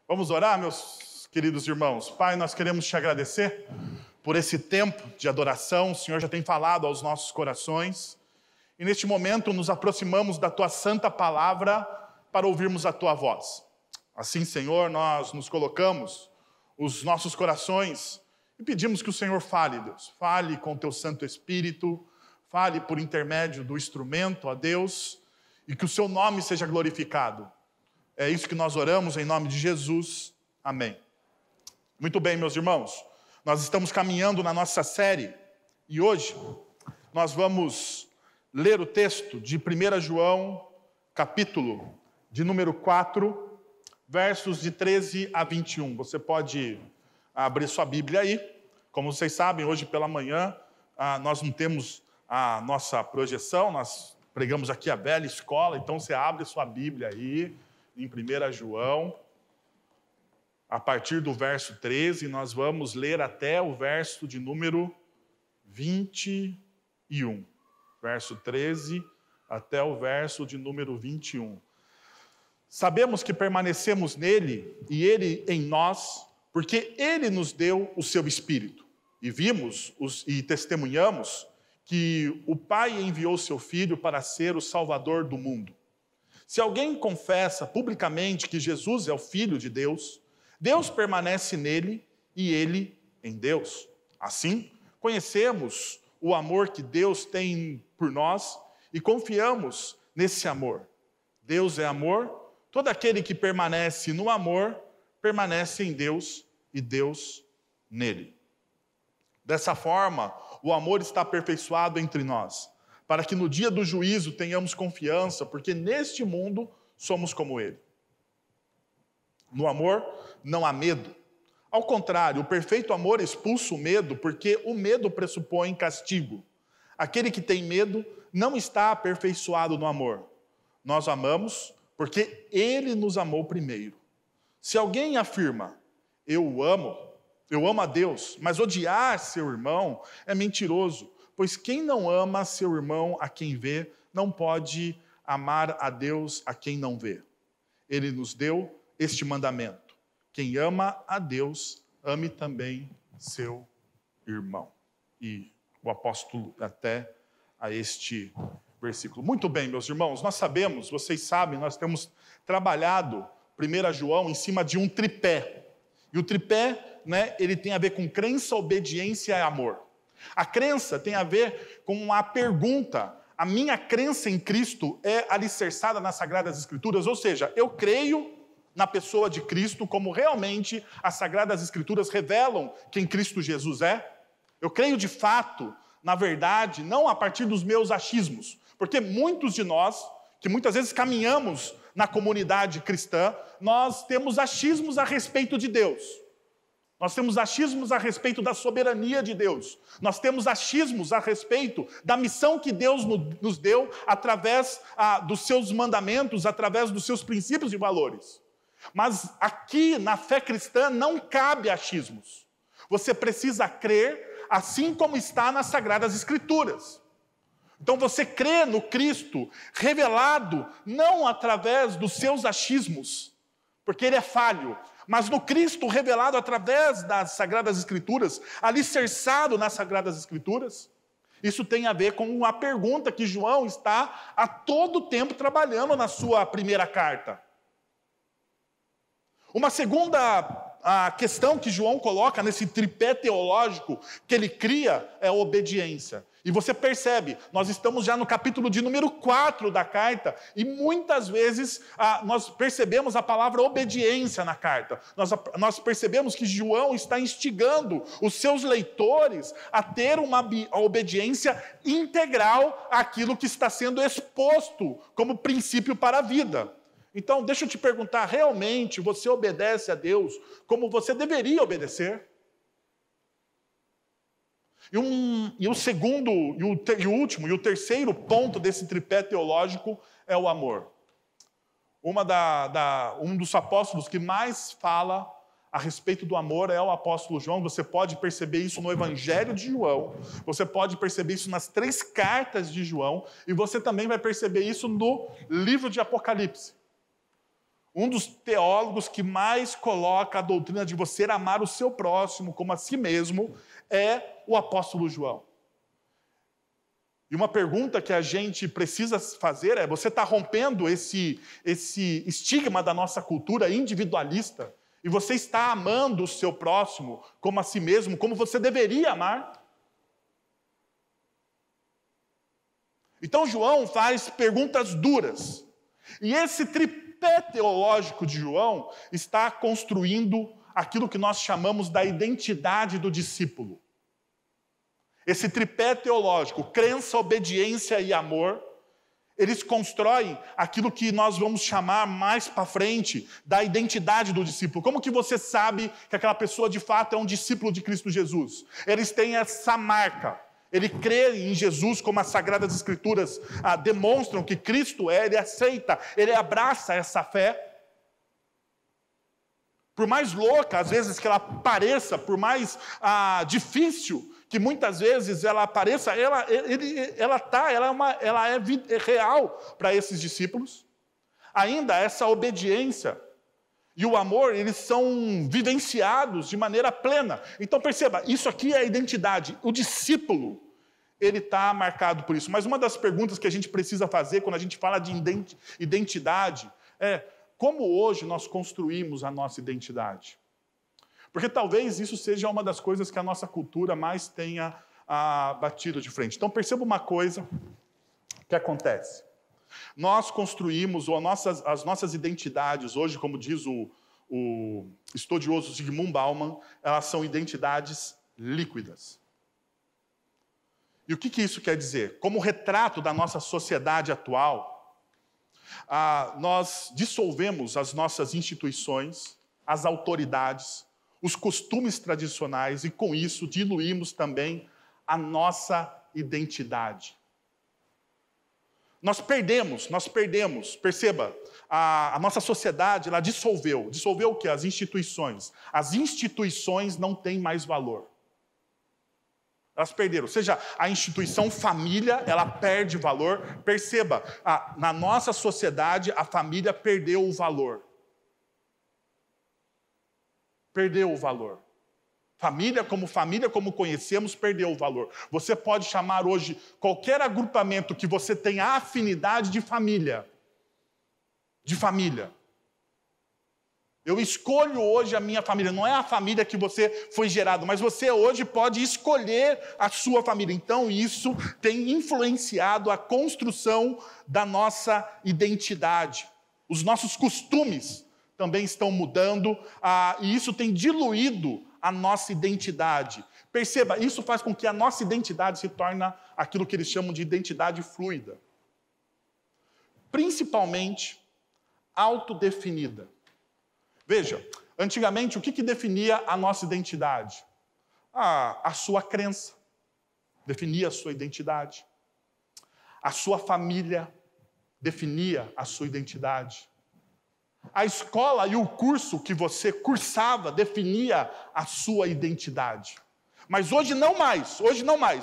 Vamos orar, meus queridos irmãos? Pai, nós queremos te agradecer por esse tempo de adoração. O Senhor já tem falado aos nossos corações. E neste momento nos aproximamos da tua santa palavra para ouvirmos a tua voz. Assim, Senhor, nós nos colocamos os nossos corações e pedimos que o Senhor fale, Deus. Fale com o teu Santo Espírito, fale por intermédio do instrumento, ó Deus, e que o seu nome seja glorificado. É isso que nós oramos em nome de Jesus. Amém. Muito bem, meus irmãos. Nós estamos caminhando na nossa série e hoje nós vamos ler o texto de 1 João, capítulo de número 4, versos de 13 a 21. Você pode abrir sua Bíblia aí. Como vocês sabem, hoje pela manhã nós não temos a nossa projeção, nós pregamos aqui a velha escola, então você abre sua Bíblia aí, em 1 João, a partir do verso 13, nós vamos ler até o verso de número 21. Verso 13 até o verso de número 21. Sabemos que permanecemos nele e ele em nós, porque ele nos deu o seu Espírito. E vimos e testemunhamos que o Pai enviou seu Filho para ser o Salvador do mundo. Se alguém confessa publicamente que Jesus é o Filho de Deus, Deus permanece nele e ele em Deus. Assim, conhecemos o amor que Deus tem por nós e confiamos nesse amor. Deus é amor, todo aquele que permanece no amor, permanece em Deus e Deus nele. Dessa forma, o amor está aperfeiçoado entre nós, para que no dia do juízo tenhamos confiança, porque neste mundo somos como ele. No amor não há medo. Ao contrário, o perfeito amor expulsa o medo, porque o medo pressupõe castigo. Aquele que tem medo não está aperfeiçoado no amor. Nós amamos porque ele nos amou primeiro. Se alguém afirma, eu amo a Deus, mas odiar seu irmão é mentiroso. Pois quem não ama seu irmão a quem vê, não pode amar a Deus a quem não vê. Ele nos deu este mandamento: quem ama a Deus, ame também seu irmão. E o apóstolo até a este versículo. Muito bem, meus irmãos, nós sabemos, vocês sabem, nós temos trabalhado 1 João em cima de um tripé. E o tripé, ele tem a ver com crença, obediência e amor. A crença tem a ver com a pergunta: a minha crença em Cristo é alicerçada nas Sagradas Escrituras? Ou seja, eu creio na pessoa de Cristo como realmente as Sagradas Escrituras revelam quem Cristo Jesus é? Eu creio de fato, na verdade, não a partir dos meus achismos, porque muitos de nós, que muitas vezes caminhamos na comunidade cristã, nós temos achismos a respeito de Deus. Nós temos achismos a respeito da soberania de Deus. Nós temos achismos a respeito da missão que Deus nos deu através dos seus mandamentos, através dos seus princípios e valores. Mas aqui, na fé cristã, não cabe achismos. Você precisa crer assim como está nas Sagradas Escrituras. Então você crê no Cristo revelado não através dos seus achismos, porque ele é falho, mas no Cristo revelado através das Sagradas Escrituras, alicerçado nas Sagradas Escrituras. Isso tem a ver com a pergunta que João está a todo tempo trabalhando na sua primeira carta. Uma segunda questão que João coloca nesse tripé teológico que ele cria é a obediência. E você percebe, nós estamos já no capítulo de número 4 da carta, e muitas vezes nós percebemos a palavra obediência na carta. Nós percebemos que João está instigando os seus leitores a ter uma obediência integral àquilo que está sendo exposto como princípio para a vida. Então, deixa eu te perguntar, realmente você obedece a Deus como você deveria obedecer? E o segundo, e o último, e o terceiro ponto desse tripé teológico é o amor. Um dos apóstolos que mais fala a respeito do amor é o apóstolo João. Você pode perceber isso no Evangelho de João, você pode perceber isso nas 3 cartas de João, e você também vai perceber isso no livro de Apocalipse. Um dos teólogos que mais coloca a doutrina de você amar o seu próximo como a si mesmo é o apóstolo João. E uma pergunta que a gente precisa fazer é: você está rompendo esse estigma da nossa cultura individualista? E você está amando o seu próximo como a si mesmo, como você deveria amar? Então João faz perguntas duras. E esse tripé teológico de João está construindo aquilo que nós chamamos da identidade do discípulo. Esse tripé teológico, crença, obediência e amor, eles constroem aquilo que nós vamos chamar mais para frente da identidade do discípulo. Como que você sabe que aquela pessoa de fato é um discípulo de Cristo Jesus? Eles têm essa marca. Ele crê em Jesus, como as Sagradas Escrituras demonstram que Cristo é, ele aceita, ele abraça essa fé. Por mais louca, às vezes, que ela pareça, por mais difícil que muitas vezes ela pareça, ela é real para esses discípulos. Ainda essa obediência e o amor, eles são vivenciados de maneira plena. Então perceba, isso aqui é a identidade. O discípulo, ele está marcado por isso. Mas uma das perguntas que a gente precisa fazer quando a gente fala de identidade é: como hoje nós construímos a nossa identidade? Porque talvez isso seja uma das coisas que a nossa cultura mais tenha batido de frente. Então perceba uma coisa que acontece. Nós construímos as nossas identidades hoje, como diz o estudioso Zygmunt Bauman, elas são identidades líquidas. E o que isso quer dizer? Como retrato da nossa sociedade atual, nós dissolvemos as nossas instituições, as autoridades, os costumes tradicionais e, com isso, diluímos também a nossa identidade. Nós perdemos, perceba, a nossa sociedade, ela dissolveu o quê? As instituições. As instituições não têm mais valor. Elas perderam, ou seja, a instituição família, ela perde valor. Perceba, na nossa sociedade, a família perdeu o valor. Perdeu o valor. Família como conhecemos, perdeu o valor. Você pode chamar hoje qualquer agrupamento que você tenha afinidade de família. De família. Eu escolho hoje a minha família. Não é a família que você foi gerado, mas você hoje pode escolher a sua família. Então isso tem influenciado a construção da nossa identidade. Os nossos costumes também estão mudando, e isso tem diluído a nossa identidade. Perceba, isso faz com que a nossa identidade se torne aquilo que eles chamam de identidade fluida. Principalmente autodefinida. Veja, antigamente o que definia a nossa identidade? A sua crença definia a sua identidade. A sua família definia a sua identidade. A escola e o curso que você cursava definia a sua identidade. Mas hoje não mais.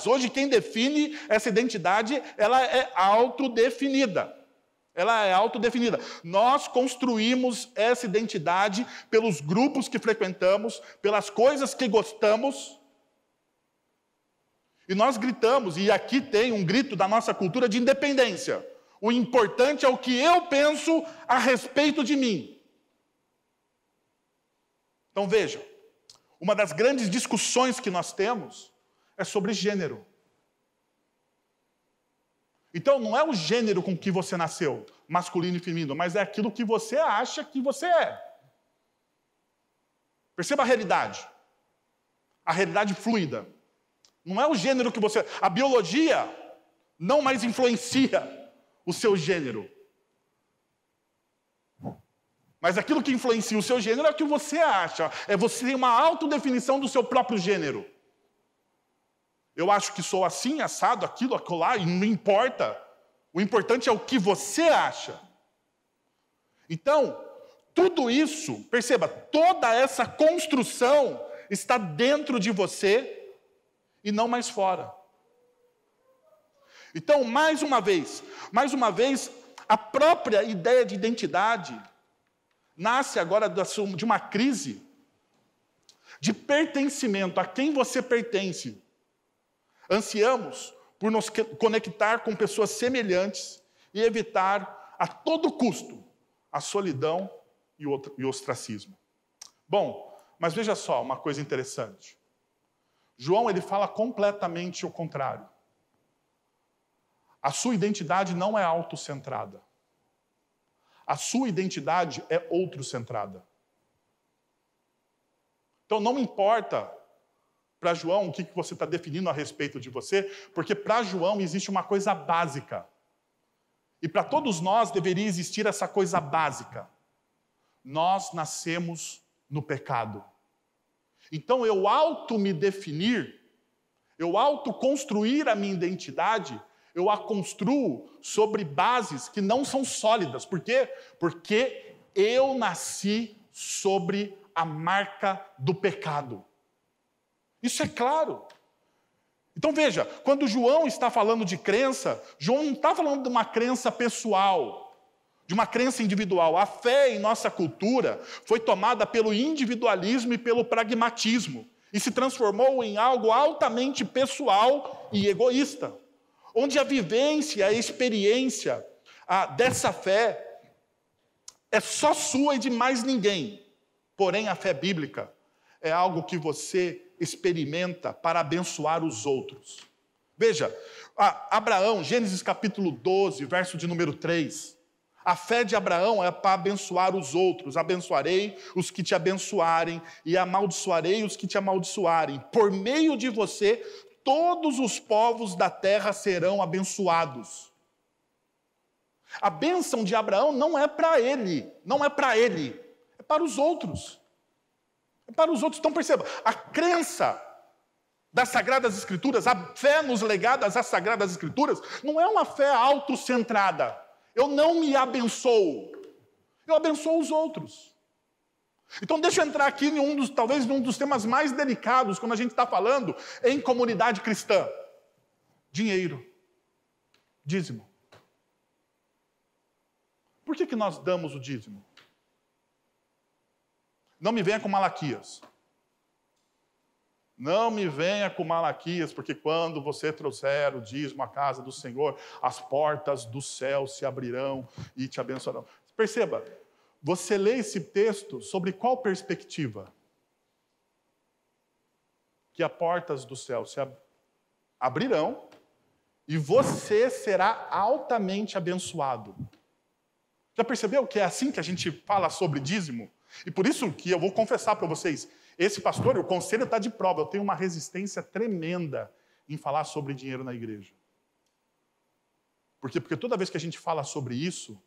Hoje quem define essa identidade, ela é autodefinida. Nós construímos essa identidade pelos grupos que frequentamos, pelas coisas que gostamos. E nós gritamos, e aqui tem um grito da nossa cultura de independência. O importante é o que eu penso a respeito de mim. Então veja, uma das grandes discussões que nós temos é sobre gênero. Então não é o gênero com que você nasceu, masculino e feminino, mas é aquilo que você acha que você é. Perceba a realidade fluida. Não é o gênero que você... A biologia não mais influencia o seu gênero. Mas aquilo que influencia o seu gênero é o que você acha. É você ter uma autodefinição do seu próprio gênero. Eu acho que sou assim, assado, aquilo, acolá, e não importa. O importante é o que você acha. Então, tudo isso, perceba, toda essa construção está dentro de você e não mais fora. Então, mais uma vez, a própria ideia de identidade nasce agora de uma crise de pertencimento, a quem você pertence. Ansiamos por nos conectar com pessoas semelhantes e evitar a todo custo a solidão e o ostracismo. Bom, mas veja só uma coisa interessante. João, ele fala completamente o contrário. A sua identidade não é autocentrada. A sua identidade é outrocentrada. Então não importa para João o que você está definindo a respeito de você, porque para João existe uma coisa básica. E para todos nós deveria existir essa coisa básica. Nós nascemos no pecado. Então eu me definir, eu construir a minha identidade, eu a construo sobre bases que não são sólidas. Por quê? Porque eu nasci sobre a marca do pecado. Isso é claro. Então veja, quando João está falando de crença, João não está falando de uma crença pessoal, de uma crença individual. A fé em nossa cultura foi tomada pelo individualismo e pelo pragmatismo e se transformou em algo altamente pessoal e egoísta, onde a vivência, a experiência dessa fé é só sua e de mais ninguém. Porém, a fé bíblica é algo que você experimenta para abençoar os outros. Veja, Abraão, Gênesis capítulo 12, verso de número 3. A fé de Abraão é para abençoar os outros. Abençoarei os que te abençoarem e amaldiçoarei os que te amaldiçoarem. Por meio de você, todos os povos da terra serão abençoados. A bênção de Abraão não é para ele, é para os outros. É para os outros. Então perceba, a crença das Sagradas Escrituras, a fé nos legados às Sagradas Escrituras, não é uma fé autocentrada. Eu não me abençoo, eu abençoo os outros. Então deixa eu entrar aqui talvez em um dos temas mais delicados quando a gente está falando em comunidade cristã. Dinheiro, dízimo. Por que nós damos o dízimo? Não me venha com Malaquias. Não me venha com Malaquias, porque quando você trouxer o dízimo à casa do Senhor, as portas do céu se abrirão e te abençoarão. Perceba, você lê esse texto sobre qual perspectiva? Que as portas do céu se abrirão e você será altamente abençoado. Já percebeu que é assim que a gente fala sobre dízimo? E por isso que eu vou confessar para vocês, esse pastor, o conselho está de prova, eu tenho uma resistência tremenda em falar sobre dinheiro na igreja. Por quê? Porque toda vez que a gente fala sobre isso,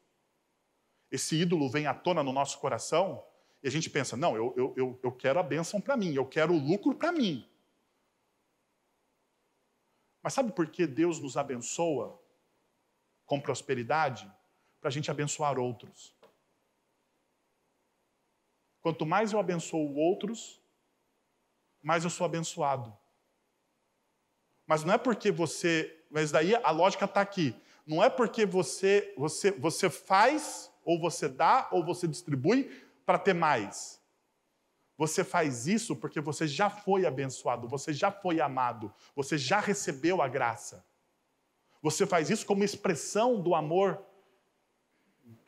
esse ídolo vem à tona no nosso coração e a gente pensa, não, eu quero a bênção para mim, eu quero o lucro para mim. Mas sabe por que Deus nos abençoa com prosperidade? Para a gente abençoar outros. Quanto mais eu abençoo outros, mais eu sou abençoado. Mas não é porque mas daí a lógica está aqui. Não é porque você faz, ou você dá, ou você distribui para ter mais. Você faz isso porque você já foi abençoado, você já foi amado, você já recebeu a graça. Você faz isso como expressão do amor,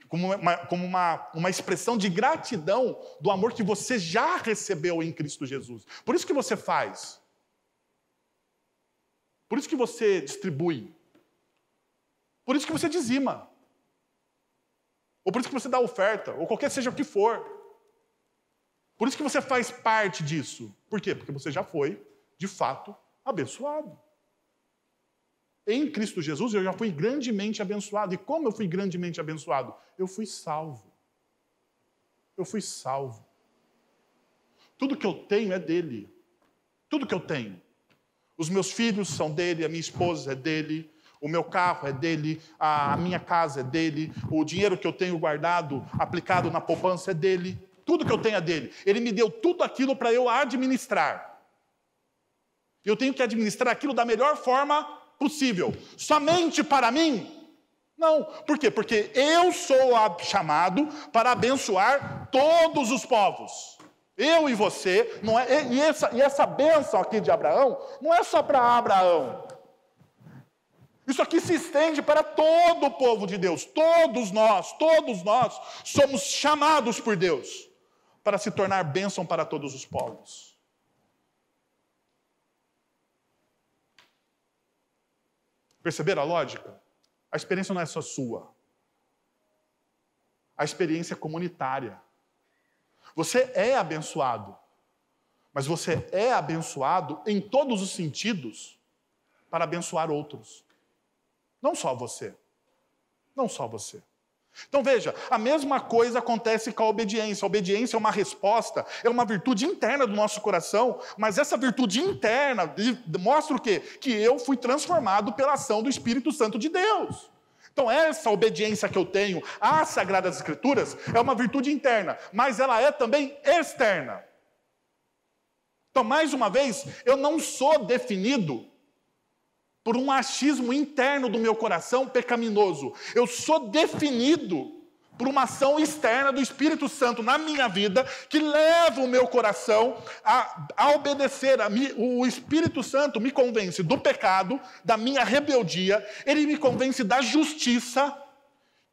como uma expressão de gratidão do amor que você já recebeu em Cristo Jesus. Por isso que você faz. Por isso que você distribui. Por isso que você dizima. Ou por isso que você dá oferta, ou qualquer seja o que for. Por isso que você faz parte disso. Por quê? Porque você já foi, de fato, abençoado. Em Cristo Jesus eu já fui grandemente abençoado. E como eu fui grandemente abençoado? Eu fui salvo. Eu fui salvo. Tudo que eu tenho é dele. Tudo que eu tenho. Os meus filhos são dele, a minha esposa é dele, o meu carro é dele, a minha casa é dele, o dinheiro que eu tenho guardado, aplicado na poupança é dele. Tudo que eu tenho é dele. Ele me deu tudo aquilo para eu administrar. Eu tenho que administrar aquilo da melhor forma possível. Somente para mim? Não. Por quê? Porque eu sou chamado para abençoar todos os povos. Eu e você, não é, e essa bênção aqui de Abraão, não é só para Abraão. Isso aqui se estende para todo o povo de Deus. Todos nós somos chamados por Deus para se tornar bênção para todos os povos. Perceberam a lógica? A experiência não é só sua. A experiência é comunitária. Você é abençoado, mas você é abençoado em todos os sentidos para abençoar outros. Não só você. Não só você. Então veja, a mesma coisa acontece com a obediência. A obediência é uma resposta, é uma virtude interna do nosso coração, mas essa virtude interna mostra o quê? Que eu fui transformado pela ação do Espírito Santo de Deus. Então essa obediência que eu tenho às Sagradas Escrituras é uma virtude interna, mas ela é também externa. Então, mais uma vez, eu não sou definido por um achismo interno do meu coração pecaminoso. Eu sou definido por uma ação externa do Espírito Santo na minha vida, que leva o meu coração a obedecer. O Espírito Santo me convence do pecado, da minha rebeldia, ele me convence da justiça,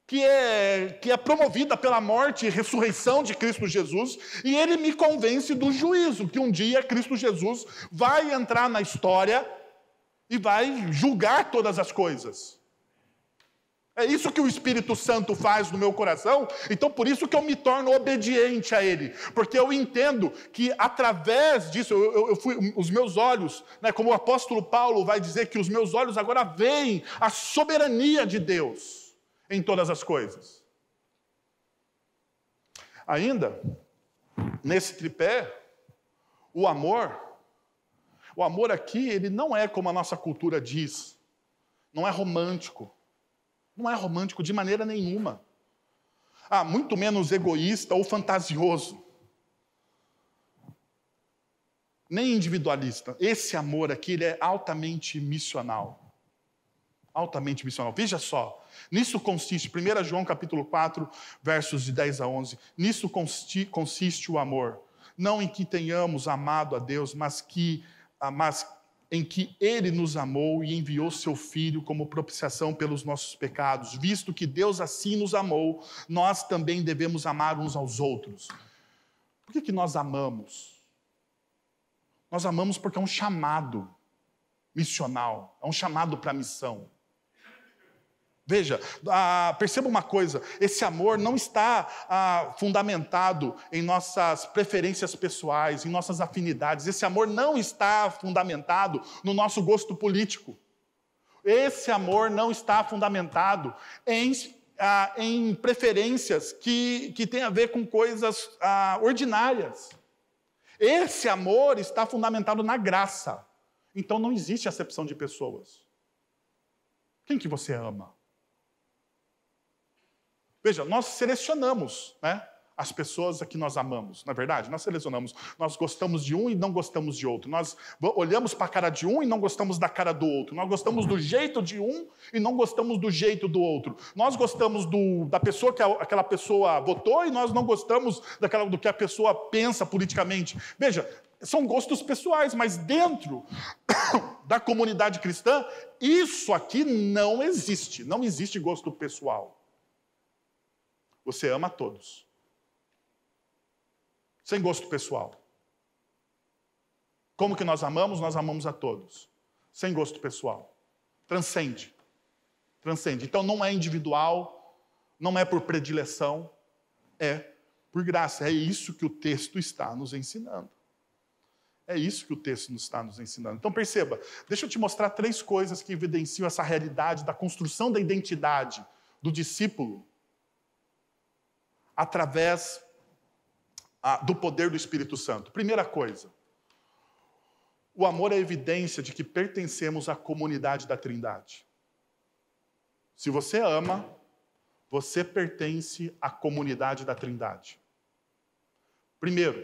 que é promovida pela morte e ressurreição de Cristo Jesus, e ele me convence do juízo, que um dia Cristo Jesus vai entrar na história e vai julgar todas as coisas. É isso que o Espírito Santo faz no meu coração, então por isso que eu me torno obediente a Ele, porque eu entendo que através disso, os meus olhos, né, como o apóstolo Paulo vai dizer que os meus olhos agora veem a soberania de Deus em todas as coisas. Ainda, nesse tripé, o amor aqui, ele não é como a nossa cultura diz, não é romântico. Não é romântico de maneira nenhuma. Muito menos egoísta ou fantasioso. Nem individualista. Esse amor aqui, ele é altamente missional. Altamente missional. Veja só. Nisso consiste, 1 João capítulo 4, versos de 10 a 11. Nisso consiste o amor. Não em que tenhamos amado a Deus, mas em que Ele nos amou e enviou seu Filho como propiciação pelos nossos pecados. Visto que Deus assim nos amou, nós também devemos amar uns aos outros. Por que nós amamos? Nós amamos porque é um chamado missional, é um chamado para a missão. Veja, perceba uma coisa, esse amor não está fundamentado em nossas preferências pessoais, em nossas afinidades. Esse amor não está fundamentado no nosso gosto político. Esse amor não está fundamentado em preferências que têm a ver com coisas ordinárias. Esse amor está fundamentado na graça. Então não existe acepção de pessoas. Quem que você ama? Veja, nós selecionamos, né, as pessoas a que nós amamos, na verdade, nós selecionamos. Nós gostamos de um e não gostamos de outro. Nós olhamos para a cara de um e não gostamos da cara do outro. Nós gostamos do jeito de um e não gostamos do jeito do outro. Nós gostamos da pessoa que aquela pessoa votou e nós não gostamos do que a pessoa pensa politicamente. Veja, são gostos pessoais, mas dentro da comunidade cristã, isso aqui não existe. Não existe gosto pessoal. Você ama a todos. Sem gosto pessoal. Como que nós amamos? Nós amamos a todos. Sem gosto pessoal. Transcende. Transcende. Então não é individual, não é por predileção, é por graça. É isso que o texto está nos ensinando. É isso que o texto está nos ensinando. Então perceba, deixa eu te mostrar 3 coisas que evidenciam essa realidade da construção da identidade do discípulo através do poder do Espírito Santo. Primeira coisa, o amor é evidência de que pertencemos à comunidade da Trindade. Se você ama, você pertence à comunidade da Trindade. Primeiro,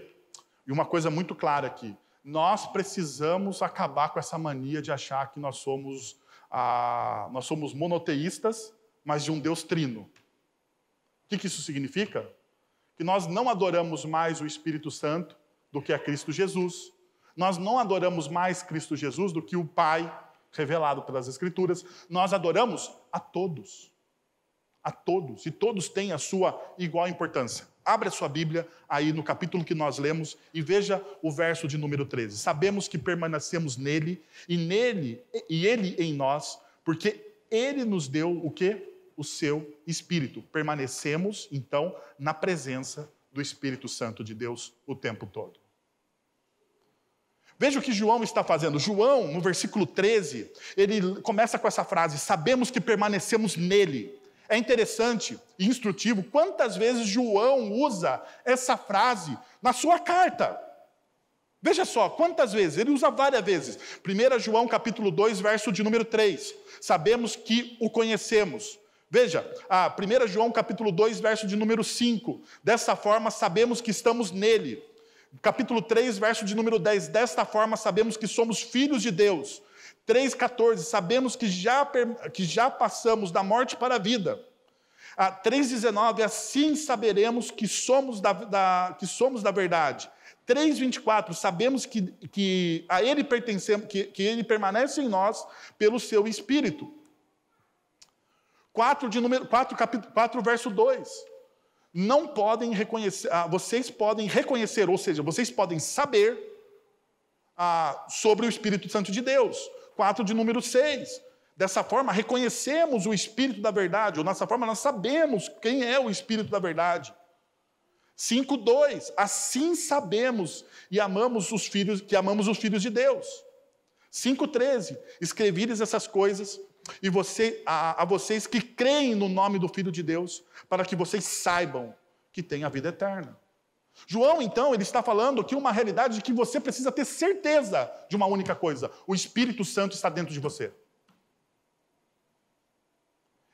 e uma coisa muito clara aqui, nós precisamos acabar com essa mania de achar que nós somos monoteístas, mas de um Deus trino. O que isso significa? Que nós não adoramos mais o Espírito Santo do que a Cristo Jesus. Nós não adoramos mais Cristo Jesus do que o Pai revelado pelas Escrituras. Nós adoramos a todos. A todos. E todos têm a sua igual importância. Abra a sua Bíblia aí no capítulo que nós lemos e veja o verso de número 13. Sabemos que permanecemos nele e ele em nós, porque ele nos deu o quê? O seu Espírito. Permanecemos, então, na presença do Espírito Santo de Deus o tempo todo. Veja o que João está fazendo. João, no versículo 13, ele começa com essa frase: sabemos que permanecemos nele. É interessante e instrutivo quantas vezes João usa essa frase na sua carta. Veja só, quantas vezes? Ele usa várias vezes. 1 João capítulo 2, verso de número 3. Sabemos que o conhecemos. Veja, 1 João capítulo 2, verso de número 5. Dessa forma, sabemos que estamos nele. Capítulo 3, verso de número 10. Desta forma, sabemos que somos filhos de Deus. 3,14. Sabemos que já passamos da morte para a vida. 3,19. Assim saberemos que somos da verdade. 3,24. Sabemos que a Ele pertencemos, que Ele permanece em nós pelo seu Espírito. 4, verso 2. Não podem reconhecer, vocês podem reconhecer, ou seja, vocês podem saber sobre o Espírito Santo de Deus. 4 de número 6. Dessa forma, reconhecemos o Espírito da verdade, ou dessa forma, nós sabemos quem é o Espírito da verdade. 5:2. Assim sabemos e amamos os filhos de Deus. 5:13. Escrevi-lhes essas coisas a vocês que creem no nome do Filho de Deus, para que vocês saibam que têm a vida eterna. João, então, ele está falando aqui uma realidade de que você precisa ter certeza de uma única coisa: o Espírito Santo está dentro de você.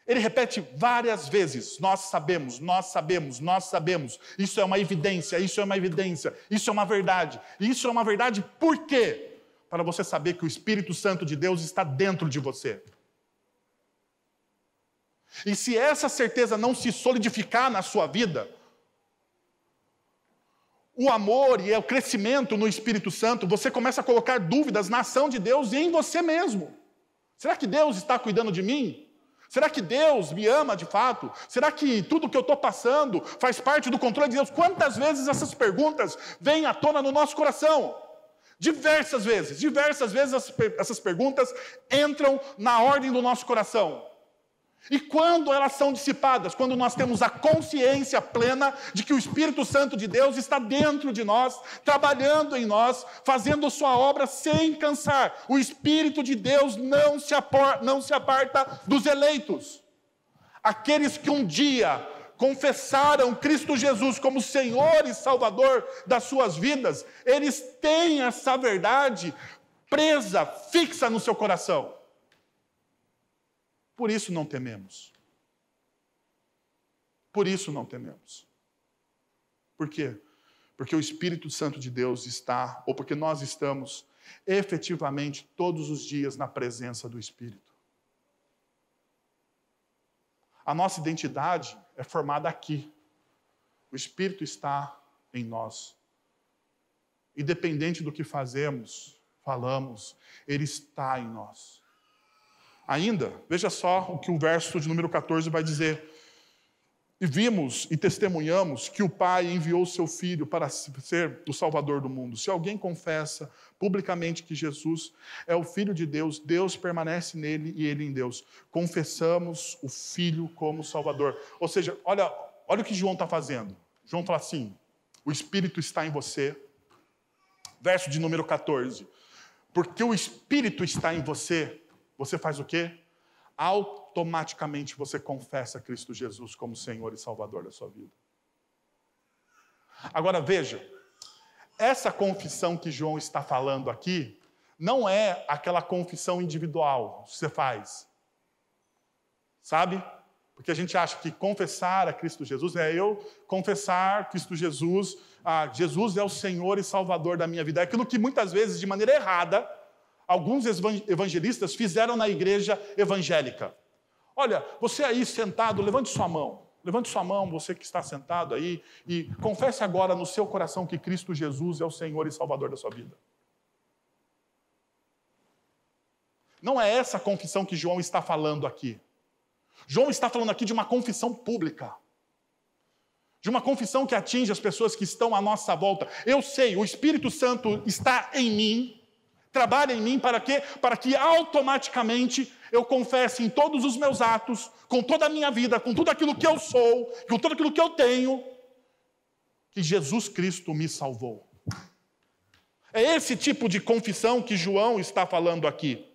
Ele repete várias vezes: nós sabemos, nós sabemos, nós sabemos. Isso é uma evidência, isso é uma evidência, isso é uma verdade. E isso é uma verdade por quê? Para você saber que o Espírito Santo de Deus está dentro de você. E se essa certeza não se solidificar na sua vida, o amor e o crescimento no Espírito Santo, você começa a colocar dúvidas na ação de Deus e em você mesmo. Será que Deus está cuidando de mim? Será que Deus me ama de fato? Será que tudo que eu estou passando faz parte do controle de Deus? Quantas vezes essas perguntas vêm à tona no nosso coração? Diversas vezes essas perguntas entram na ordem do nosso coração. E quando elas são dissipadas? Quando nós temos a consciência plena de que o Espírito Santo de Deus está dentro de nós, trabalhando em nós, fazendo sua obra sem cansar. O Espírito de Deus não se aparta dos eleitos. Aqueles que um dia confessaram Cristo Jesus como Senhor e Salvador das suas vidas, eles têm essa verdade presa, fixa no seu coração. Por isso não tememos. Por isso não tememos. Por quê? Porque o Espírito Santo de Deus está, ou porque nós estamos efetivamente todos os dias na presença do Espírito. A nossa identidade é formada aqui. O Espírito está em nós. Independente do que fazemos, falamos, Ele está em nós. Ainda, veja só o que o verso de número 14 vai dizer. E vimos e testemunhamos que o Pai enviou o seu Filho para ser o Salvador do mundo. Se alguém confessa publicamente que Jesus é o Filho de Deus, Deus permanece nele e ele em Deus. Confessamos o Filho como Salvador. Ou seja, olha o que João está fazendo. João fala assim: o Espírito está em você. Verso de número 14. Porque o Espírito está em você, você faz o quê? Automaticamente você confessa Cristo Jesus como Senhor e Salvador da sua vida. Agora veja, essa confissão que João está falando aqui não é aquela confissão individual que você faz. Sabe? Porque a gente acha que confessar a Cristo Jesus é eu confessar Cristo Jesus, Jesus é o Senhor e Salvador da minha vida. É aquilo que muitas vezes, de maneira errada, alguns evangelistas fizeram na igreja evangélica. Olha, você aí sentado, levante sua mão. Levante sua mão, você que está sentado aí, e confesse agora no seu coração que Cristo Jesus é o Senhor e Salvador da sua vida. Não é essa a confissão que João está falando aqui. João está falando aqui de uma confissão pública. De uma confissão que atinge as pessoas que estão à nossa volta. Eu sei, o Espírito Santo está em mim, trabalha em mim para quê? Para que automaticamente eu confesse em todos os meus atos, com toda a minha vida, com tudo aquilo que eu sou, com tudo aquilo que eu tenho, que Jesus Cristo me salvou. É esse tipo de confissão que João está falando aqui.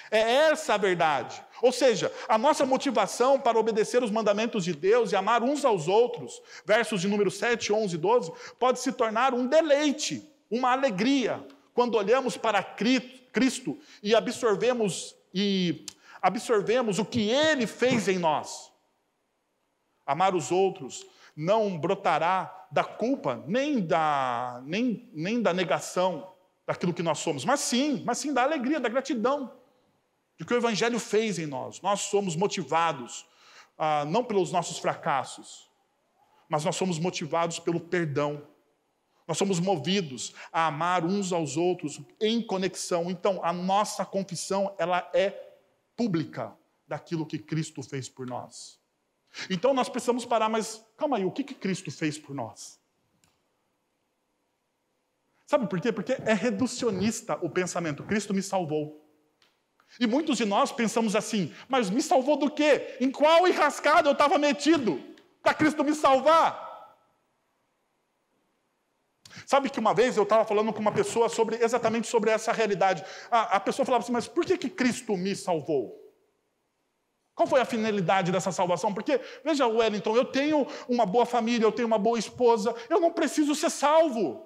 É essa a verdade. Ou seja, a nossa motivação para obedecer os mandamentos de Deus e amar uns aos outros, versos de número 7, 11 e 12, pode se tornar um deleite, uma alegria, quando olhamos para Cristo e absorvemos o que Ele fez em nós. Amar os outros não brotará da culpa, nem da negação daquilo que nós somos, mas sim da alegria, da gratidão, de que o Evangelho fez em nós. Nós somos motivados, não pelos nossos fracassos, mas nós somos motivados pelo perdão. Nós somos movidos a amar uns aos outros em conexão. Então, a nossa confissão, ela é pública daquilo que Cristo fez por nós. Então, nós precisamos parar, mas calma aí, o que Cristo fez por nós? Sabe por quê? Porque é reducionista o pensamento. Cristo me salvou. E muitos de nós pensamos assim, mas me salvou do quê? Em qual enrascada eu estava metido para Cristo me salvar? Sabe que uma vez eu estava falando com uma pessoa exatamente sobre essa realidade. A pessoa falava assim, mas por que Cristo me salvou? Qual foi a finalidade dessa salvação? Porque, veja, Wellington, eu tenho uma boa família, eu tenho uma boa esposa, eu não preciso ser salvo.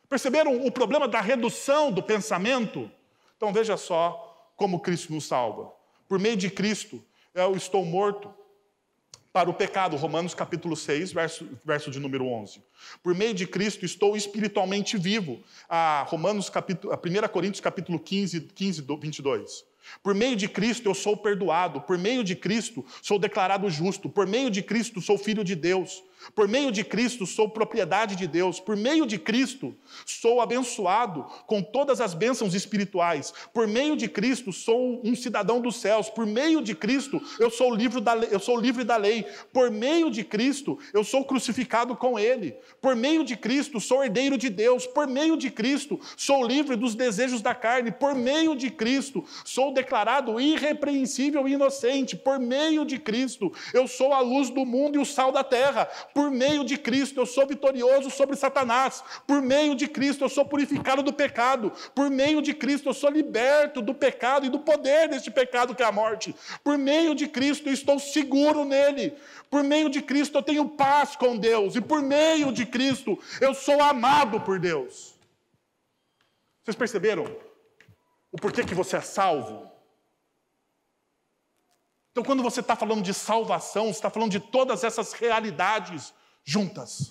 Perceberam o problema da redução do pensamento? Então veja só como Cristo nos salva. Por meio de Cristo, eu estou morto para o pecado, Romanos capítulo 6, verso de número 11. Por meio de Cristo, estou espiritualmente vivo, 1 Coríntios capítulo 15, 22. Por meio de Cristo eu sou perdoado, por meio de Cristo sou declarado justo, por meio de Cristo sou filho de Deus, por meio de Cristo sou propriedade de Deus, por meio de Cristo sou abençoado com todas as bênçãos espirituais, por meio de Cristo sou um cidadão dos céus, por meio de Cristo eu sou livre da lei, por meio de Cristo eu sou crucificado com Ele, por meio de Cristo sou herdeiro de Deus, por meio de Cristo sou livre dos desejos da carne, por meio de Cristo sou declarado irrepreensível e inocente, por meio de Cristo eu sou a luz do mundo e o sal da terra, por meio de Cristo eu sou vitorioso sobre Satanás, por meio de Cristo eu sou purificado do pecado, por meio de Cristo eu sou liberto do pecado e do poder deste pecado que é a morte, por meio de Cristo eu estou seguro nele, por meio de Cristo eu tenho paz com Deus, e por meio de Cristo eu sou amado por Deus. Vocês perceberam o porquê que você é salvo? Então, quando você está falando de salvação, você está falando de todas essas realidades juntas.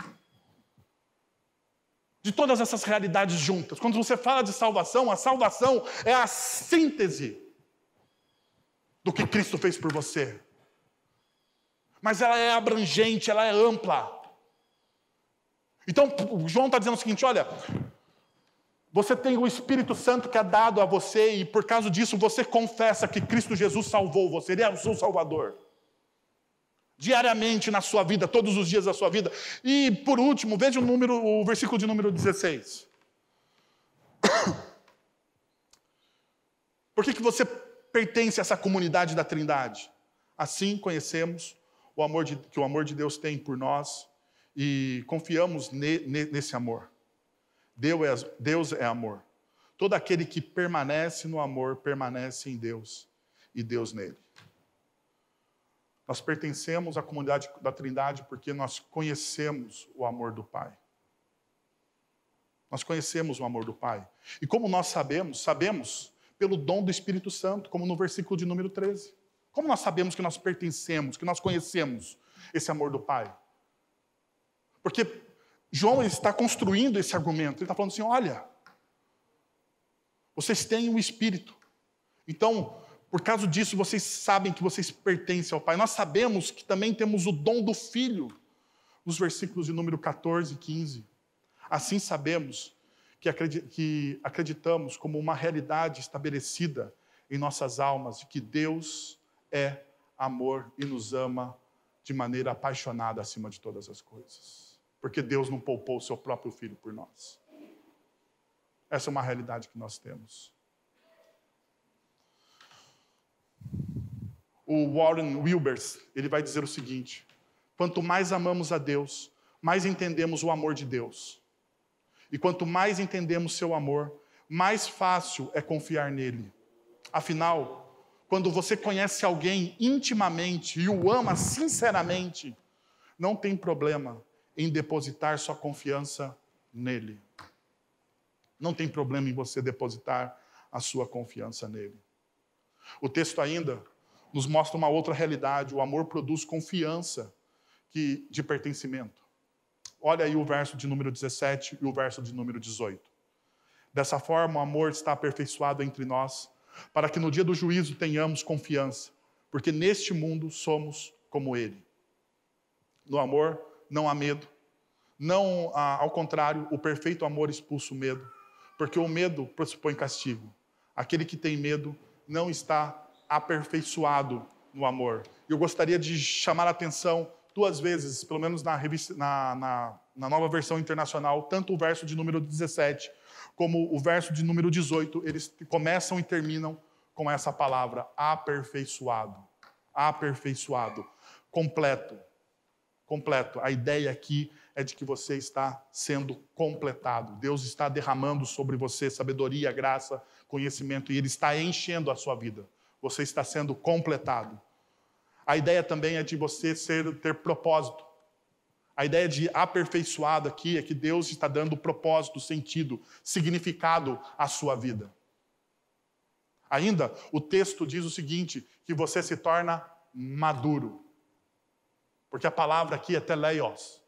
De todas essas realidades juntas. Quando você fala de salvação, a salvação é a síntese do que Cristo fez por você. Mas ela é abrangente, ela é ampla. Então, João está dizendo o seguinte, olha, você tem o Espírito Santo que é dado a você e por causa disso você confessa que Cristo Jesus salvou você, Ele é o seu Salvador. Diariamente na sua vida, todos os dias da sua vida. E por último, veja o versículo de número 16. Por que você pertence a essa comunidade da Trindade? Assim conhecemos que o amor de Deus tem por nós e confiamos nesse amor. Deus é amor. Todo aquele que permanece no amor, permanece em Deus e Deus nele. Nós pertencemos à comunidade da Trindade porque nós conhecemos o amor do Pai. Nós conhecemos o amor do Pai. E como nós sabemos pelo dom do Espírito Santo, como no versículo de número 13. Como nós sabemos que nós pertencemos, que nós conhecemos esse amor do Pai? Porque João está construindo esse argumento. Ele está falando assim, olha, vocês têm o Espírito. Então, Por causa disso, vocês sabem que vocês pertencem ao Pai. Nós sabemos que também temos o dom do Filho, nos versículos de número 14 e 15. Assim sabemos que acreditamos como uma realidade estabelecida em nossas almas, de que Deus é amor e nos ama de maneira apaixonada acima de todas as coisas. Porque Deus não poupou o seu próprio Filho por nós. Essa é uma realidade que nós temos. O Warren Wilbers, ele vai dizer o seguinte: quanto mais amamos a Deus, mais entendemos o amor de Deus. E quanto mais entendemos seu amor, mais fácil é confiar nele. Afinal, quando você conhece alguém intimamente e o ama sinceramente, não tem problema em depositar sua confiança nele. Não tem problema em você depositar a sua confiança nele. O texto ainda nos mostra uma outra realidade. O amor produz confiança de pertencimento. Olha aí o verso de número 17 e o verso de número 18. Dessa forma, o amor está aperfeiçoado entre nós, para que no dia do juízo tenhamos confiança, porque neste mundo somos como ele. No amor não há medo. Não, ao contrário, o perfeito amor expulsa o medo, porque o medo pressupõe castigo. Aquele que tem medo não está aperfeiçoado no amor. Eu gostaria de chamar a atenção 2 vezes, pelo menos na nova versão internacional, tanto o verso de número 17 como o verso de número 18, eles começam e terminam com essa palavra, aperfeiçoado. Aperfeiçoado. Completo. Completo. A ideia aqui é de que você está sendo completado. Deus está derramando sobre você sabedoria, graça, conhecimento, e Ele está enchendo a sua vida. Você está sendo completado. A ideia também é de você ter propósito. A ideia de aperfeiçoado aqui é que Deus está dando propósito, sentido, significado à sua vida. Ainda, o texto diz o seguinte, que você se torna maduro. Porque a palavra aqui é teleios.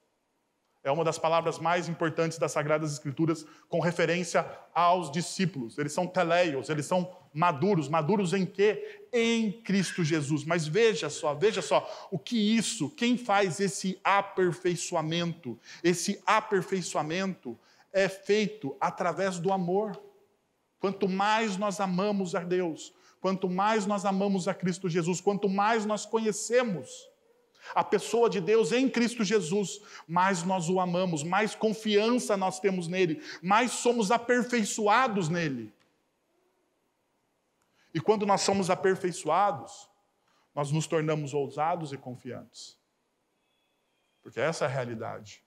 É uma das palavras mais importantes das Sagradas Escrituras com referência aos discípulos. Eles são teleios, eles são maduros. Maduros em quê? Em Cristo Jesus. Mas veja só, quem faz esse aperfeiçoamento? Esse aperfeiçoamento é feito através do amor. Quanto mais nós amamos a Deus, quanto mais nós amamos a Cristo Jesus, quanto mais nós conhecemos a pessoa de Deus em Cristo Jesus, mais nós o amamos, mais confiança nós temos nele, mais somos aperfeiçoados nele. E quando nós somos aperfeiçoados, nós nos tornamos ousados e confiantes. Porque essa é a realidade.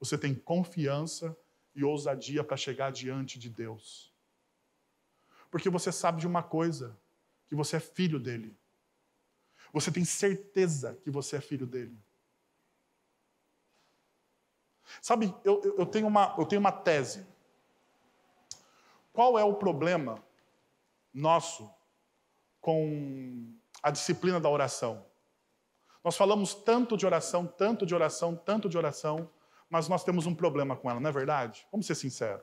Você tem confiança e ousadia para chegar diante de Deus. Porque você sabe de uma coisa, que você é filho dele. Você tem certeza que você é filho dele. Sabe, eu tenho uma tese. Qual é o problema nosso com a disciplina da oração? Nós falamos tanto de oração, tanto de oração, tanto de oração, mas nós temos um problema com ela, não é verdade? Vamos ser sinceros.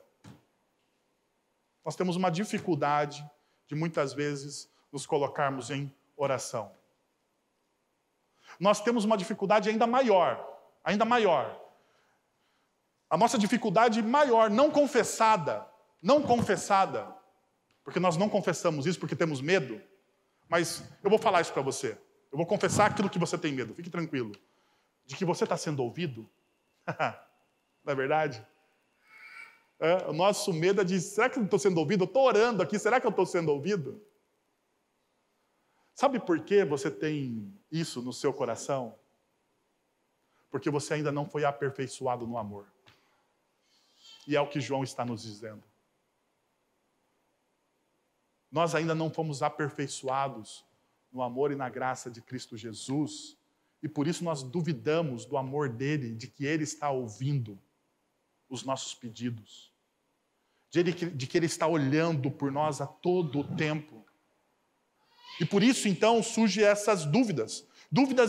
Nós temos uma dificuldade de muitas vezes nos colocarmos em oração. Nós temos uma dificuldade ainda maior. A nossa dificuldade maior, não confessada, porque nós não confessamos isso porque temos medo, mas eu vou falar isso para você. Eu vou confessar aquilo que você tem medo, fique tranquilo. De que você está sendo ouvido. Não é verdade? O nosso medo é de, será que eu estou sendo ouvido? Eu estou orando aqui, será que eu estou sendo ouvido? Sabe por que você tem isso no seu coração? Porque você ainda não foi aperfeiçoado no amor. E é o que João está nos dizendo. Nós ainda não fomos aperfeiçoados no amor e na graça de Cristo Jesus, e por isso nós duvidamos do amor dele, de que ele está ouvindo os nossos pedidos, de que ele está olhando por nós a todo o tempo. E por isso, então, surgem essas dúvidas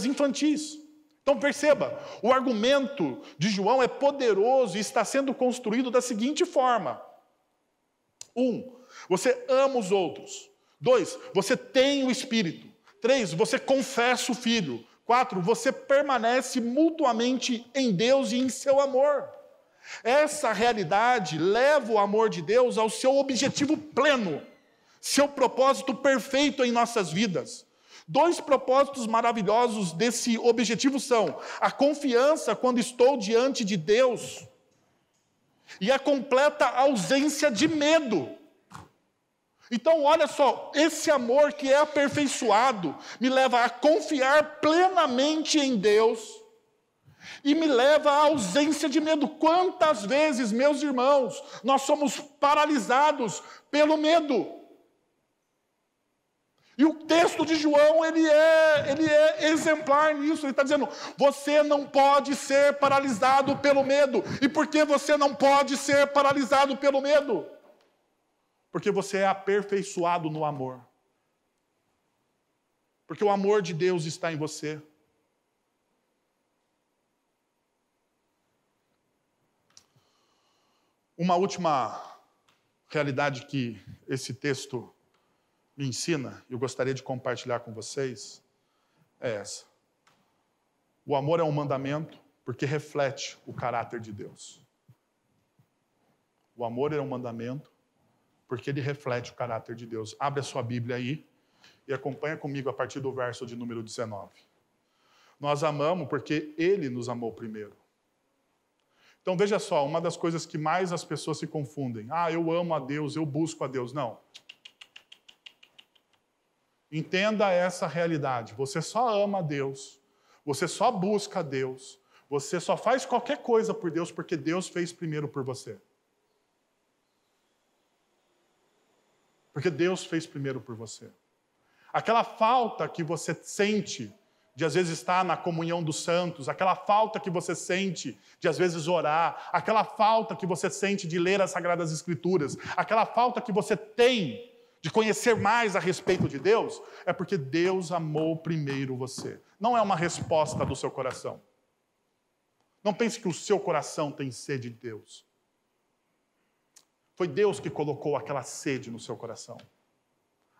infantis. Então, perceba, o argumento de João é poderoso e está sendo construído da seguinte forma. 1, você ama os outros. 2, você tem o Espírito. 3, você confessa o Filho. 4, você permanece mutuamente em Deus e em seu amor. Essa realidade leva o amor de Deus ao seu objetivo pleno, seu propósito perfeito em nossas vidas. 2 propósitos maravilhosos desse objetivo são a confiança quando estou diante de Deus e a completa ausência de medo. Então, olha só, esse amor que é aperfeiçoado me leva a confiar plenamente em Deus e me leva à ausência de medo. Quantas vezes, meus irmãos, nós somos paralisados pelo medo? E o texto de João, ele é exemplar nisso. Ele está dizendo, você não pode ser paralisado pelo medo. E por que você não pode ser paralisado pelo medo? Porque você é aperfeiçoado no amor. Porque o amor de Deus está em você. Uma última realidade que esse texto me ensina, e eu gostaria de compartilhar com vocês, é essa. O amor é um mandamento porque reflete o caráter de Deus. O amor é um mandamento porque ele reflete o caráter de Deus. Abre a sua Bíblia aí e acompanha comigo a partir do verso de número 19. Nós amamos porque ele nos amou primeiro. Então veja só, uma das coisas que mais as pessoas se confundem. Eu amo a Deus, eu busco a Deus. Não. Entenda essa realidade. Você só ama a Deus, você só busca a Deus, você só faz qualquer coisa por Deus porque Deus fez primeiro por você. Porque Deus fez primeiro por você. Aquela falta que você sente de às vezes estar na comunhão dos santos, aquela falta que você sente de às vezes orar, aquela falta que você sente de ler as Sagradas Escrituras, aquela falta que você tem de conhecer mais a respeito de Deus, é porque Deus amou primeiro você. Não é uma resposta do seu coração. Não pense que o seu coração tem sede de Deus. Foi Deus que colocou aquela sede no seu coração,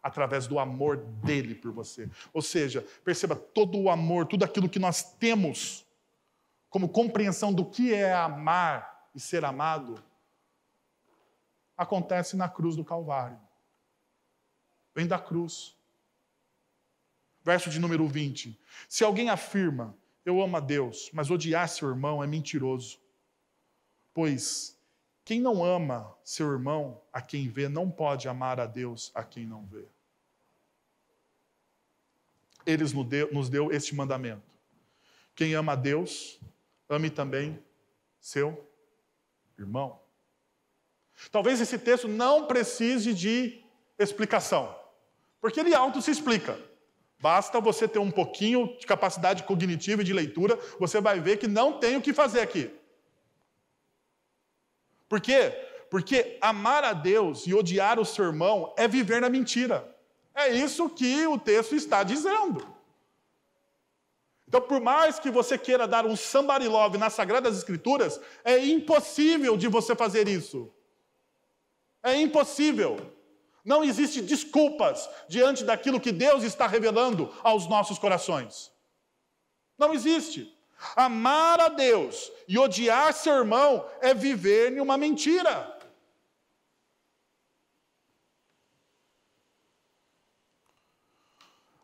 através do amor dele por você. Ou seja, perceba, todo o amor, tudo aquilo que nós temos como compreensão do que é amar e ser amado, acontece na cruz do Calvário. Vem da cruz. Verso de número 20. Se alguém afirma, eu amo a Deus, mas odiar seu irmão é mentiroso. Pois quem não ama seu irmão a quem vê, não pode amar a Deus a quem não vê. Ele nos deu este mandamento. Quem ama a Deus, ame também seu irmão. Talvez esse texto não precise de explicação, porque ele auto se explica. Basta você ter um pouquinho de capacidade cognitiva e de leitura, você vai ver que não tem o que fazer aqui. Por quê? Porque amar a Deus e odiar o seu irmão é viver na mentira. É isso que o texto está dizendo. Então, por mais que você queira dar um somebody love nas Sagradas Escrituras, é impossível de você fazer isso. É impossível. Não existe desculpas diante daquilo que Deus está revelando aos nossos corações. Não existe. Amar a Deus e odiar seu irmão é viver em uma mentira.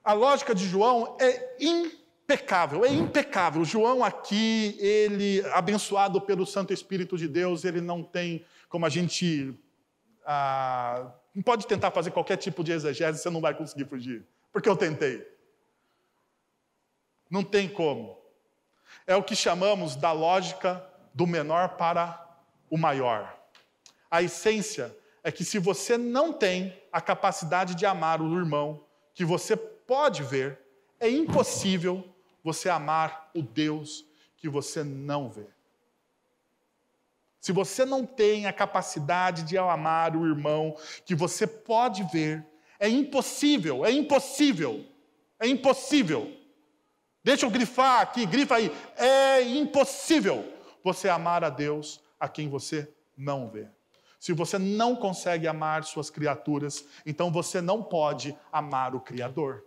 A lógica de João é impecável, é impecável. João aqui, ele, abençoado pelo Santo Espírito de Deus, ele não tem como a gente... não pode tentar fazer qualquer tipo de exegese, você não vai conseguir fugir. Porque eu tentei. Não tem como. É o que chamamos da lógica do menor para o maior. A essência é que se você não tem a capacidade de amar o irmão que você pode ver, é impossível você amar o Deus que você não vê. Se você não tem a capacidade de amar o irmão que você pode ver, é impossível, é impossível, é impossível. Deixa eu grifar aqui, grifa aí. É impossível você amar a Deus a quem você não vê. Se você não consegue amar suas criaturas, então você não pode amar o Criador.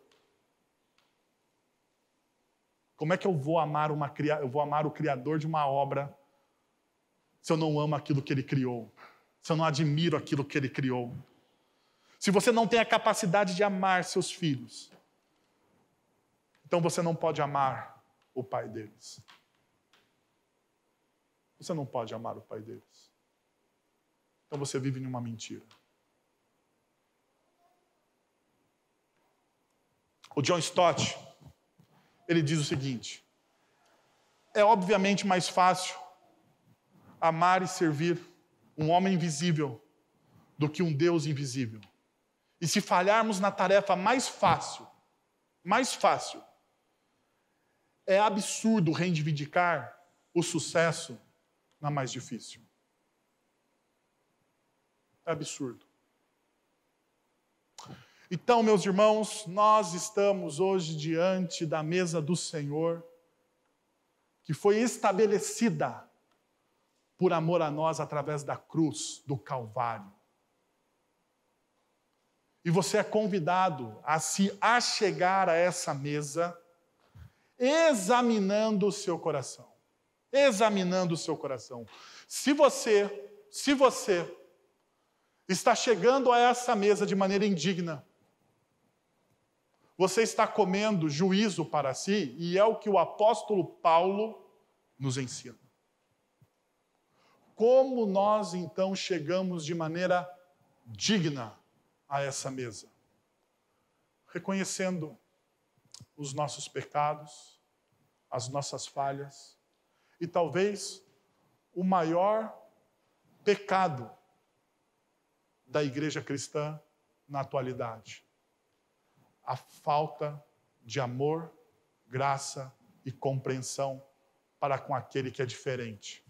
Como é que eu vou amar o Criador de uma obra se eu não amo aquilo que Ele criou? Se eu não admiro aquilo que Ele criou? Se você não tem a capacidade de amar seus filhos, então você não pode amar o pai deles. Você não pode amar o pai deles. Então você vive em uma mentira. O John Stott, ele diz o seguinte: é obviamente mais fácil amar e servir um homem invisível do que um Deus invisível. E se falharmos na tarefa mais fácil, é absurdo reivindicar o sucesso na mais difícil. É absurdo. Então, meus irmãos, nós estamos hoje diante da mesa do Senhor, que foi estabelecida por amor a nós através da cruz, do Calvário. E você é convidado a se achegar a essa mesa examinando o seu coração. Examinando o seu coração. Se você está chegando a essa mesa de maneira indigna, você está comendo juízo para si, e é o que o apóstolo Paulo nos ensina. Como nós, então, chegamos de maneira digna a essa mesa? Reconhecendo os nossos pecados, as nossas falhas, e talvez o maior pecado da igreja cristã na atualidade: a falta de amor, graça e compreensão para com aquele que é diferente.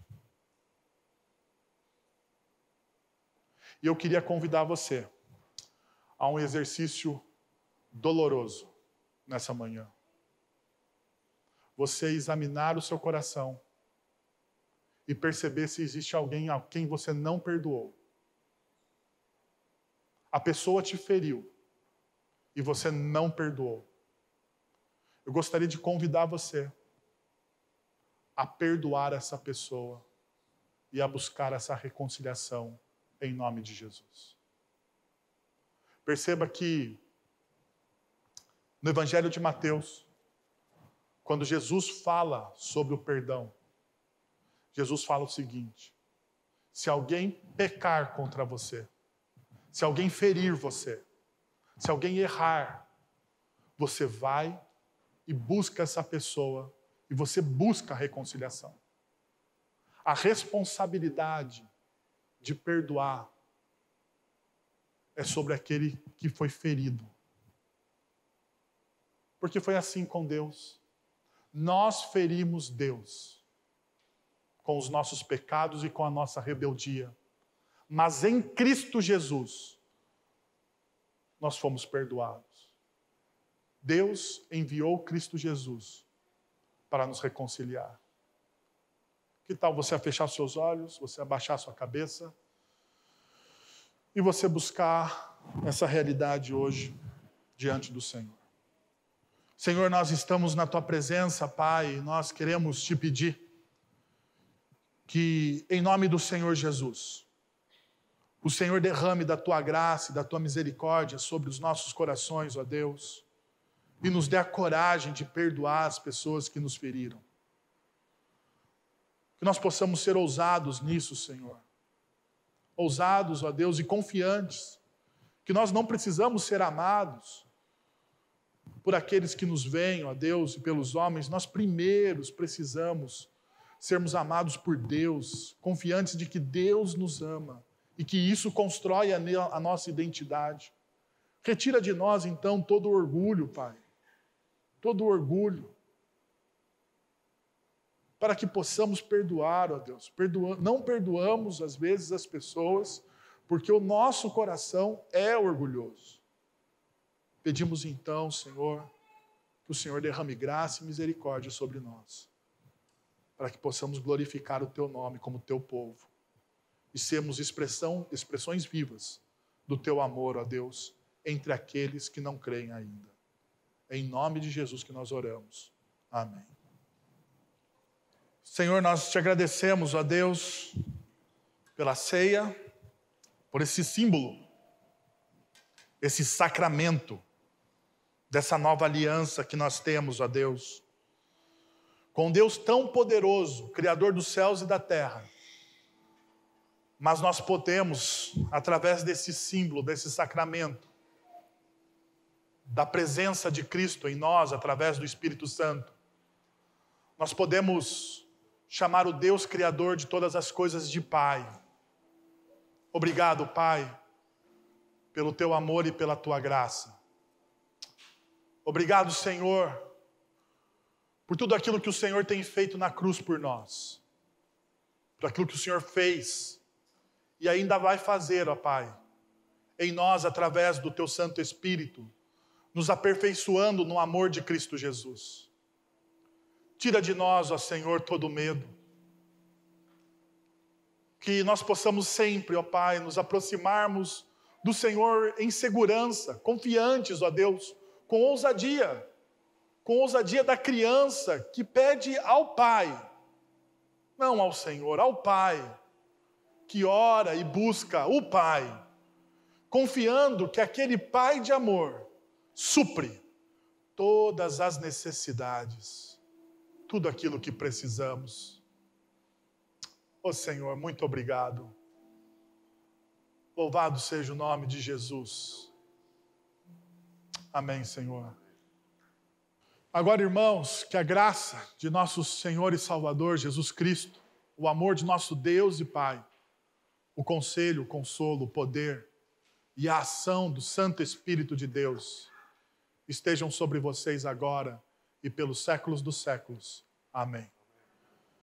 E eu queria convidar você a um exercício doloroso nessa manhã. Você examinar o seu coração e perceber se existe alguém a quem você não perdoou. A pessoa te feriu e você não perdoou. Eu gostaria de convidar você a perdoar essa pessoa e a buscar essa reconciliação em nome de Jesus. Perceba que no Evangelho de Mateus, quando Jesus fala sobre o perdão, Jesus fala o seguinte: se alguém pecar contra você, se alguém ferir você, se alguém errar, você vai e busca essa pessoa e você busca a reconciliação. A responsabilidade de perdoar é sobre aquele que foi ferido. Porque foi assim com Deus. Nós ferimos Deus com os nossos pecados e com a nossa rebeldia. Mas em Cristo Jesus, nós fomos perdoados. Deus enviou Cristo Jesus para nos reconciliar. Que tal você fechar seus olhos, você abaixar sua cabeça e você buscar essa realidade hoje diante do Senhor. Senhor, nós estamos na Tua presença, Pai, e nós queremos Te pedir que, em nome do Senhor Jesus, o Senhor derrame da Tua graça e da Tua misericórdia sobre os nossos corações, ó Deus, e nos dê a coragem de perdoar as pessoas que nos feriram. Que nós possamos ser ousados nisso, Senhor. Ousados, ó Deus, e confiantes. Que nós não precisamos ser amados por aqueles que nos veem, ó Deus, e pelos homens. Nós primeiros precisamos sermos amados por Deus, confiantes de que Deus nos ama e que isso constrói a nossa identidade. Retira de nós, então, todo o orgulho, Pai. Todo o orgulho. Para que possamos perdoar, ó Deus. Não perdoamos, às vezes, as pessoas, porque o nosso coração é orgulhoso. Pedimos então, Senhor, que o Senhor derrame graça e misericórdia sobre nós, para que possamos glorificar o Teu nome como Teu povo e sermos expressões vivas do teu amor, ó Deus, entre aqueles que não creem ainda. É em nome de Jesus que nós oramos. Amém. Senhor, nós te agradecemos, ó Deus, pela ceia, por esse símbolo, esse sacramento dessa nova aliança que nós temos, ó Deus, com Deus tão poderoso, Criador dos céus e da terra. Mas nós podemos, através desse símbolo, desse sacramento, da presença de Cristo em nós, através do Espírito Santo, nós podemos chamar o Deus Criador de todas as coisas de Pai. Obrigado, Pai, pelo teu amor e pela tua graça. Obrigado, Senhor, por tudo aquilo que o Senhor tem feito na cruz por nós, por aquilo que o Senhor fez e ainda vai fazer, ó Pai, em nós através do teu Santo Espírito, nos aperfeiçoando no amor de Cristo Jesus. Tira de nós, ó Senhor, todo medo. Que nós possamos sempre, ó Pai, nos aproximarmos do Senhor em segurança, confiantes, ó Deus, com ousadia da criança que pede ao Pai, não ao Senhor, ao Pai, que ora e busca o Pai, confiando que aquele Pai de amor supre todas as necessidades, tudo aquilo que precisamos. Ó Senhor, muito obrigado. Louvado seja o nome de Jesus. Amém, Senhor. Agora, irmãos, que a graça de nosso Senhor e Salvador Jesus Cristo, o amor de nosso Deus e Pai, o conselho, o consolo, o poder e a ação do Santo Espírito de Deus estejam sobre vocês agora e pelos séculos dos séculos. Amém.